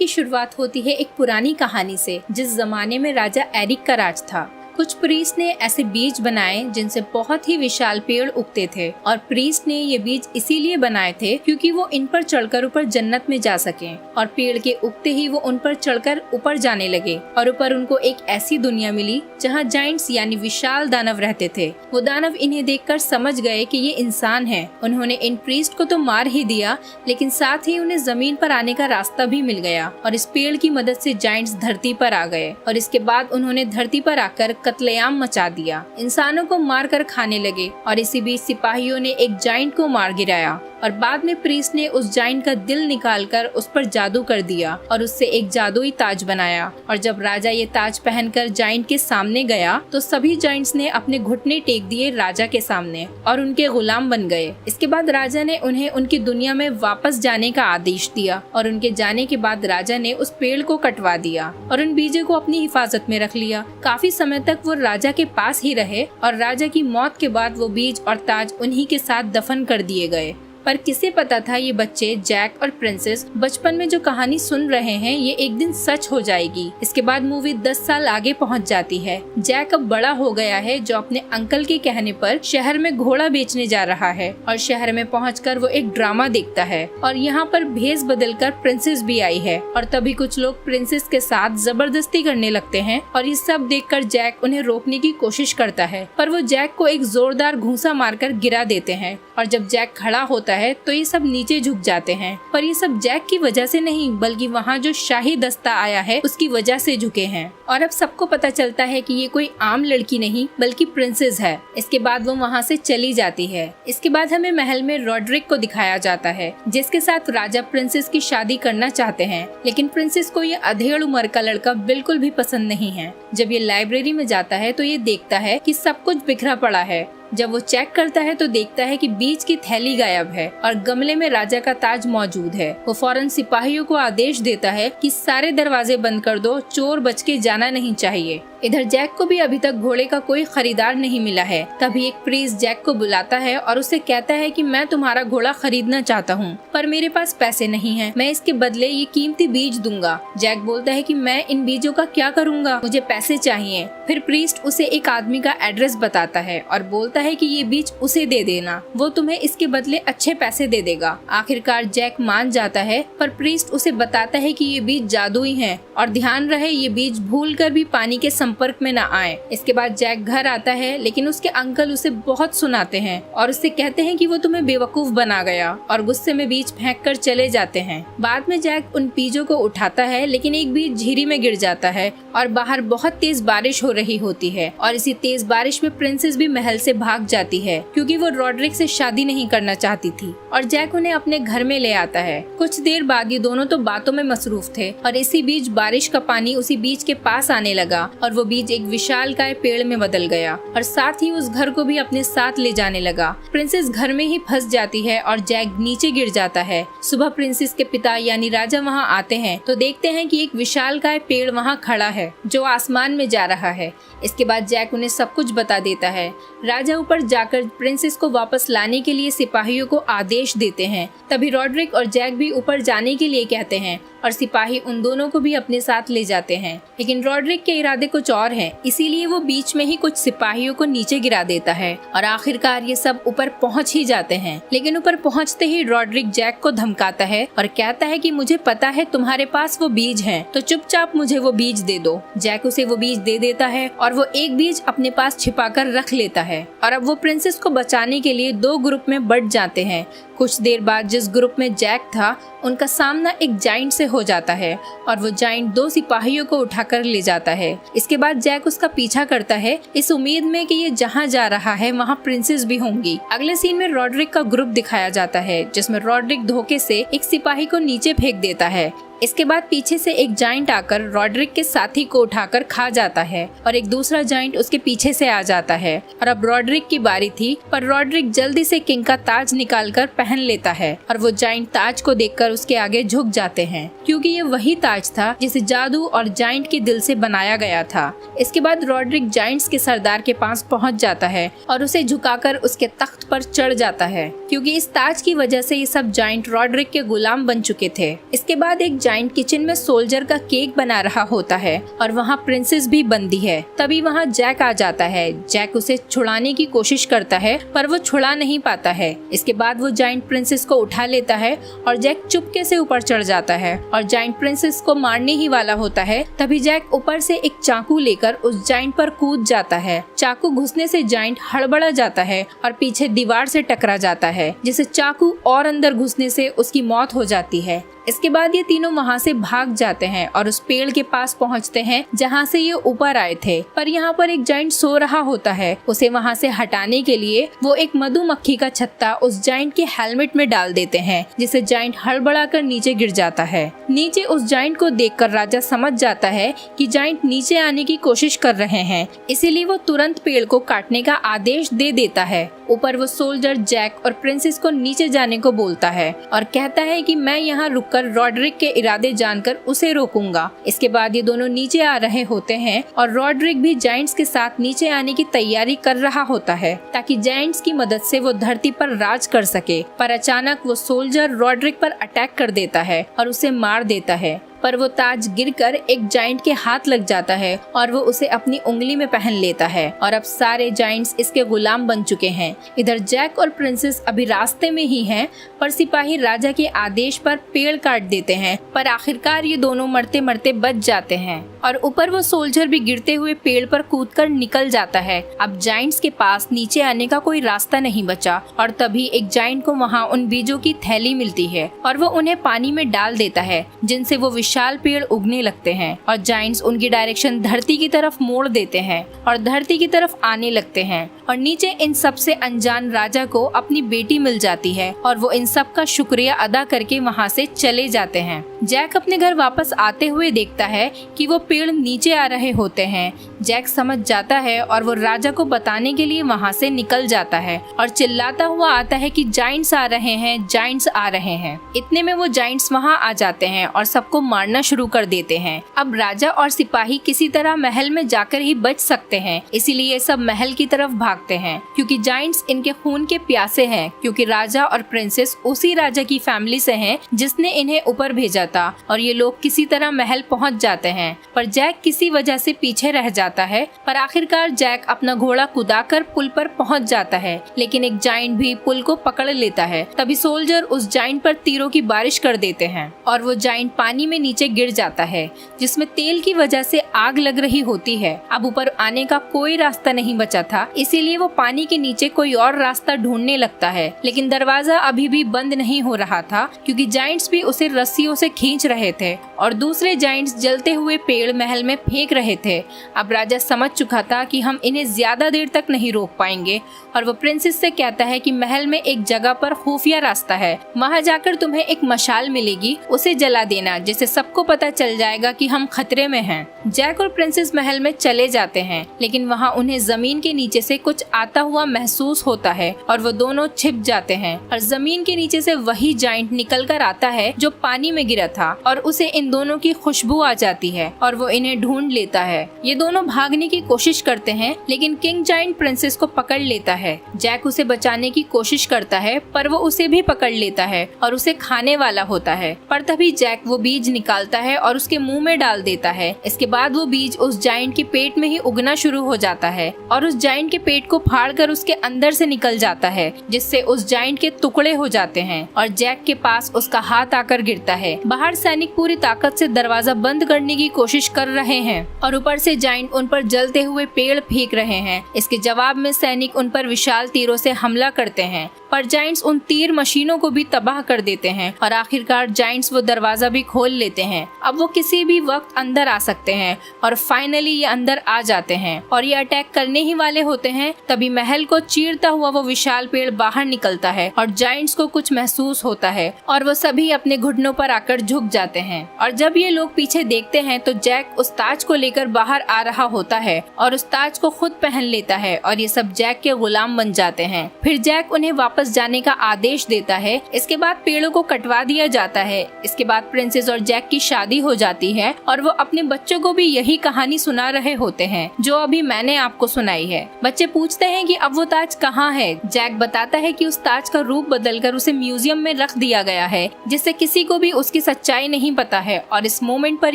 की शुरुआत होती है एक पुरानी कहानी से, जिस जमाने में राजा एरिक का राज था। कुछ प्रीस्ट ने ऐसे बीज बनाए जिनसे बहुत ही विशाल पेड़ उगते थे, और प्रीस्ट ने ये बीज इसीलिए बनाए थे क्योंकि वो इन पर चढ़कर ऊपर जन्नत में जा सकें। और पेड़ के उगते ही वो उन पर चढ़कर ऊपर जाने लगे और ऊपर उनको एक ऐसी दुनिया मिली जहाँ जाइंट्स यानी विशाल दानव रहते थे। वो दानव इन्हें देखकर समझ गए कि ये इंसान हैं। उन्होंने इन प्रीस्ट को तो मार ही दिया, लेकिन साथ ही उन्हें जमीन पर आने का रास्ता भी मिल गया और इस पेड़ की मदद से जाइंट्स धरती पर आ गए। और इसके बाद उन्होंने धरती पर आकर कत्लेआम मचा दिया, इंसानों को मारकर खाने लगे। और इसी बीच सिपाहियों ने एक जाइंट को मार गिराया और बाद में प्रीस्ट ने उस जाइंट का दिल निकालकर उस पर जादू कर दिया और उससे एक जादुई ताज बनाया। और जब राजा ये ताज पहनकर जाइंट के सामने गया तो सभी जाइंट्स ने अपने घुटने टेक दिए राजा के सामने और उनके गुलाम बन गए। इसके बाद राजा ने उन्हें उनकी दुनिया में वापस जाने का आदेश दिया और उनके जाने के बाद राजा ने उस पेड़ को कटवा दिया और उन बीजों को अपनी हिफाजत में रख लिया। काफी समय तक वो राजा के पास ही रहे और राजा की मौत के बाद वो बीज और ताज उन्हीं के साथ दफन कर दिए गए। पर किसे पता था ये बच्चे जैक और प्रिंसेस बचपन में जो कहानी सुन रहे हैं ये एक दिन सच हो जाएगी। इसके बाद मूवी 10 साल आगे पहुंच जाती है। जैक अब बड़ा हो गया है, जो अपने अंकल के कहने पर शहर में घोड़ा बेचने जा रहा है और शहर में पहुंचकर वो एक ड्रामा देखता है और यहाँ पर भेस बदलकर प्रिंसेस भी आई है। और तभी कुछ लोग प्रिंसेस के साथ जबरदस्ती करने लगते हैं और ये सब देखकर जैक उन्हें रोकने की कोशिश करता है, पर वो जैक को एक जोरदार घूंसा मारकर गिरा देते हैं। और जब जैक खड़ा होता है तो ये सब नीचे झुक जाते हैं, पर ये सब जैक की वजह से नहीं बल्कि वहाँ जो शाही दस्ता आया है उसकी वजह से झुके हैं। और अब सबको पता चलता है कि ये कोई आम लड़की नहीं बल्कि प्रिंसेस है। इसके बाद वो वहाँ से चली जाती है। इसके बाद हमें महल में रॉड्रिक को दिखाया जाता है, जिसके साथ राजा प्रिंसेस की शादी करना चाहते हैं, लेकिन प्रिंसेस को ये अधेड़ उम्र का लड़का बिल्कुल भी पसंद नहीं है। जब ये लाइब्रेरी में जाता है तो ये देखता है कि सब कुछ बिखरा पड़ा है। जब वो चेक करता है तो देखता है कि बीज की थैली गायब है और गमले में राजा का ताज मौजूद है। वो फौरन सिपाहियों को आदेश देता है कि सारे दरवाजे बंद कर दो, चोर बच के जाना नहीं चाहिए। इधर जैक को भी अभी तक घोड़े का कोई खरीदार नहीं मिला है। तभी एक प्रीस्ट जैक को बुलाता है और उसे कहता है कि मैं तुम्हारा घोड़ा खरीदना चाहता हूँ, पर मेरे पास पैसे नहीं है। मैं इसके बदले ये कीमती बीज दूंगा। जैक बोलता है कि मैं इन बीजों का क्या करूँगा, मुझे पैसे चाहिए। फिर प्रीस्ट उसे एक आदमी का एड्रेस बताता है और बोलता है कि ये बीज उसे दे देना, वो तुम्हें इसके बदले अच्छे पैसे दे देगा। आखिरकार जैक मान जाता है, पर प्रीस्ट उसे बताता है कि ये बीज जादुई हैं और ध्यान रहे ये बीज भूलकर भी पानी के संपर्क में न आए। इसके बाद जैक घर आता है, लेकिन उसके अंकल उसे बहुत सुनाते हैं और उससे कहते हैं कि वो तुम्हें बेवकूफ बना गया और गुस्से में बीज फेंक कर चले जाते हैं। बाद में जैक उन बीजों को उठाता है, लेकिन एक बीज झीरी में गिर जाता है और बाहर बहुत तेज बारिश हो रही होती है और इसी तेज बारिश में प्रिंसेस भी महल से भाग जाती है क्योंकि वो रॉड्रिक से शादी नहीं करना चाहती थी और जैक उन्हें अपने घर में ले आता है। कुछ देर बाद ये दोनों तो बातों में मसरूफ थे और इसी बीच बारिश का पानी उसी बीज के पास आने लगा और वो बीज एक विशालकाय पेड़ में बदल गया और साथ ही उस घर को भी अपने साथ ले जाने लगा। प्रिंसेस घर में ही फंस जाती है और जैक नीचे गिर जाता है। सुबह प्रिंसेस के पिता यानी राजा वहाँ आते हैं तो देखते हैं कि एक विशालकाय पेड़ वहाँ खड़ा है जो आसमान में जा रहा है। इसके बाद जैक उन्हें सब कुछ बता देता है। राजा ऊपर जाकर प्रिंसेस को वापस लाने के लिए सिपाहियों को आदेश देते हैं। तभी रॉड्रिक और जैक भी ऊपर जाने के लिए कहते हैं और सिपाही उन दोनों को भी अपने साथ ले जाते हैं, लेकिन रॉड्रिक के इरादे कुछ और हैं, इसीलिए वो बीच में ही कुछ सिपाहियों को नीचे गिरा देता है और आखिरकार ये सब ऊपर पहुंच ही जाते हैं। लेकिन ऊपर पहुंचते ही रॉड्रिक जैक को धमकाता है और कहता है कि मुझे पता है तुम्हारे पास वो बीज हैं, तो चुपचाप मुझे वो बीज दे दो। जैक उसे वो बीज दे देता है और वो एक बीज अपने पास छिपा कर रख लेता है और अब वो प्रिंसेस को बचाने के लिए 2 ग्रुप में बंट जाते हैं। कुछ देर बाद जिस ग्रुप में जैक था उनका सामना एक जाइंट से हो जाता है और वो जाइंट 2 सिपाहियों को उठाकर ले जाता है। इसके बाद जैक उसका पीछा करता है इस उम्मीद में कि ये जहाँ जा रहा है वहाँ प्रिंसेस भी होंगी। अगले सीन में रॉड्रिक का ग्रुप दिखाया जाता है जिसमें रॉड्रिक धोखे से एक सिपाही को नीचे फेंक देता है। इसके बाद पीछे से एक जाइंट आकर रॉड्रिक के साथी को उठाकर खा जाता है और एक दूसरा जाइंट उसके पीछे से आ जाता है और अब रॉड्रिक की बारी थी, पर रॉड्रिक जल्दी से किंग का ताज निकालकर पहन लेता है और वो जाइंट ताज को देखकर उसके आगे झुक जाते हैं क्योंकि ये वही ताज था जिसे जादू और जाइंट के दिल से बनाया गया था। इसके बाद रॉड्रिक जाइंट्स के सरदार के पास पहुंच जाता है और उसे झुकाकर उसके तख्त पर चढ़ जाता है क्योंकि इस ताज की वजह से ये सब जाइंट रॉड्रिक के गुलाम बन चुके थे। इसके बाद एक जाइंट किचन में सोल्जर का केक बना रहा होता है और वहाँ प्रिंसेस भी बंदी है। तभी वहाँ जैक आ जाता है। जैक उसे छुड़ाने की कोशिश करता है पर वो छुड़ा नहीं पाता है। इसके बाद वो जाइंट प्रिंसेस को उठा लेता है और जैक चुपके से ऊपर चढ़ जाता है और जाइंट प्रिंसेस को मारने ही वाला होता है। तभी जैक ऊपर से एक चाकू लेकर उस जाइंट पर कूद जाता है। चाकू घुसने से जाइंट हड़बड़ा जाता है और पीछे दीवार से टकरा जाता है, जिसे चाकू और अंदर घुसने से उसकी मौत हो जाती है। इसके बाद ये तीनों वहाँ से भाग जाते हैं और उस पेड़ के पास पहुँचते हैं जहाँ से ये ऊपर आए थे। पर यहाँ पर एक जाइंट सो रहा होता है। उसे वहाँ से हटाने के लिए वो एक मधुमक्खी का छत्ता उस जाइंट के हेलमेट में डाल देते हैं, जिसे जाइंट हड़बड़ा कर नीचे गिर जाता है। नीचे उस जाइंट को देखकर राजा समझ जाता है कि जाइंट नीचे आने की कोशिश कर रहे हैं, इसीलिए वो तुरंत पेड़ को काटने का आदेश दे देता है। ऊपर वो सोल्जर जैक और प्रिंसेस को नीचे जाने को बोलता है और कहता है कि मैं यहाँ रुककर रॉड्रिक के इरादे जानकर उसे रोकूंगा। इसके बाद ये दोनों नीचे आ रहे होते हैं और रॉड्रिक भी जाइंट्स के साथ नीचे आने की तैयारी कर रहा होता है ताकि जाइंट्स की मदद से वो धरती पर राज कर सके। पर अचानक वो सोल्जर रॉड्रिक पर अटैक कर देता है और उसे मार देता है। पर वो ताज गिरकर एक जाइंट के हाथ लग जाता है और वो उसे अपनी उंगली में पहन लेता है और अब सारे जाइंट्स इसके गुलाम बन चुके हैं। इधर जैक और प्रिंसेस अभी रास्ते में ही हैं, पर सिपाही राजा के आदेश पर पेड़ काट देते हैं। पर आखिरकार ये दोनों मरते मरते बच जाते हैं और ऊपर वो सोल्जर भी गिरते हुए पेड़ पर कूदकर निकल जाता है। अब जाइंट्स के पास नीचे आने का कोई रास्ता नहीं बचा और तभी एक जाइंट को वहाँ उन बीजों की थैली मिलती है और वो उन्हें पानी में डाल देता है, जिनसे वो विशाल पेड़ उगने लगते हैं और जाइंट्स उनकी डायरेक्शन धरती की तरफ मोड़ देते हैं और धरती की तरफ आने लगते हैं। और नीचे इन सबसे अनजान राजा को अपनी बेटी मिल जाती है और वो इन सब का शुक्रिया अदा करके वहाँ से चले जाते हैं। जैक अपने घर वापस आते हुए देखता है कि वो पेड़ नीचे आ रहे होते हैं। जैक समझ जाता है और वो राजा को बताने के लिए वहाँ से निकल जाता है और चिल्लाता हुआ आता है कि जाइंट्स आ रहे हैं, जाइंट्स आ रहे हैं। इतने में वो जाइंट्स वहाँ आ जाते हैं और सबको मारना शुरू कर देते हैं। अब राजा और सिपाही किसी तरह महल में जाकर ही बच सकते हैं, इसीलिए सब महल की तरफ भागते हैं क्योंकि जाइंट्स इनके खून के प्यासे हैं, क्योंकि राजा और प्रिंसेस उसी राजा की फैमिली से हैं जिसने इन्हें ऊपर भेजा था। और ये लोग किसी तरह महल पहुंच जाते हैं, पर जैक किसी वजह से पीछे रह जाता है। पर आखिरकार जैक अपना घोड़ा कुदाकर पुल पर पहुंच जाता है, लेकिन एक जाइंट भी पुल को पकड़ लेता है। तभी सोल्जर उस जाइंट पर तीरों की बारिश कर देते हैं और वो जाइंट पानी में नीचे गिर जाता है, जिसमें तेल की वजह से आग लग रही होती है। अब ऊपर आने का कोई रास्ता नहीं बचा था, इसीलिए वो पानी के नीचे कोई और रास्ता ढूंढने लगता है, लेकिन दरवाजा अभी भी बंद नहीं हो रहा था क्योंकि जाइंट्स भी उसे रस्सियों से खींच रहे थे और दूसरे जाइंट्स जलते हुए पेड़ महल में फेंक रहे थे। अब राजा समझ चुका था कि हम इन्हें ज्यादा देर तक नहीं रोक पाएंगे और वो प्रिंसेस से कहता है कि महल में एक जगह पर खुफिया रास्ता है, वहाँ जाकर तुम्हें एक मशाल मिलेगी, उसे जला देना, जिससे सबको पता चल जाएगा कि हम खतरे में हैं। जैक और प्रिंसेस महल में चले जाते हैं, लेकिन वहाँ उन्हें जमीन के नीचे से कुछ आता हुआ महसूस होता है और वो दोनों छिप जाते हैं और जमीन के नीचे से वही जाइंट निकल कर आता है जो पानी में गिरा था और उसे इन दोनों की खुशबू आ जाती है और वो इन्हें ढूंढ लेता है। ये दोनों भागने की कोशिश करते हैं, लेकिन किंग जाइंट प्रिंसेस को पकड़ लेता है। जैक उसे बचाने की कोशिश करता है, पर वो उसे भी पकड़ लेता है और उसे खाने वाला होता है। पर तभी जैक वो बीज निकालता है और उसके मुंह में डाल देता है। इसके बाद वो बीज उस जाइंट के पेट में ही उगना शुरू हो जाता है और उस जाइंट के पेट को फाड़कर उसके अंदर से निकल जाता है, जिससे उस जाइंट के टुकड़े हो जाते हैं और जैक के पास उसका हाथ आकर गिरता है। बाहर सैनिक पूरी ताकत से दरवाजा बंद करने की कोशिश कर रहे हैं और ऊपर से जाइंट उन पर जलते हुए पेड़ फेंक रहे हैं। इसके जवाब में सैनिक उन पर विशाल तीरों से हमला करते हैं, पर जाइंट्स उन तीर मशीनों को भी तबाह कर देते हैं और आखिरकार जाइंट्स वो दरवाजा भी खोल लेते हैं। अब वो किसी भी वक्त अंदर आ सकते हैं और फाइनली ये अंदर आ जाते हैं और ये अटैक करने ही वाले होते हैं। तभी महल को चीरता हुआ वो विशाल पेड़ बाहर निकलता है और जाइंट्स को कुछ महसूस होता है और वो सभी अपने घुटनों पर आकर झुक जाते हैं। और जब ये लोग पीछे देखते हैं तो जैक उस ताज को लेकर बाहर आ रहा होता है और उस ताज को खुद पहन लेता है और ये सब जैक के गुलाम बन जाते हैं। फिर जैक उन्हें वापस वापस जाने का आदेश देता है। इसके बाद पेड़ों को कटवा दिया जाता है। इसके बाद प्रिंसेस और जैक की शादी हो जाती है और वो अपने बच्चों को भी यही कहानी सुना रहे होते हैं जो अभी मैंने आपको सुनाई है। बच्चे पूछते हैं कि अब वो ताज कहाँ है। जैक बताता है कि उस ताज का रूप बदलकर उसे म्यूजियम में रख दिया गया है, जिससे किसी को भी उसकी सच्चाई नहीं पता है। और इस मोमेंट पर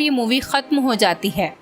ये मूवी खत्म हो जाती है।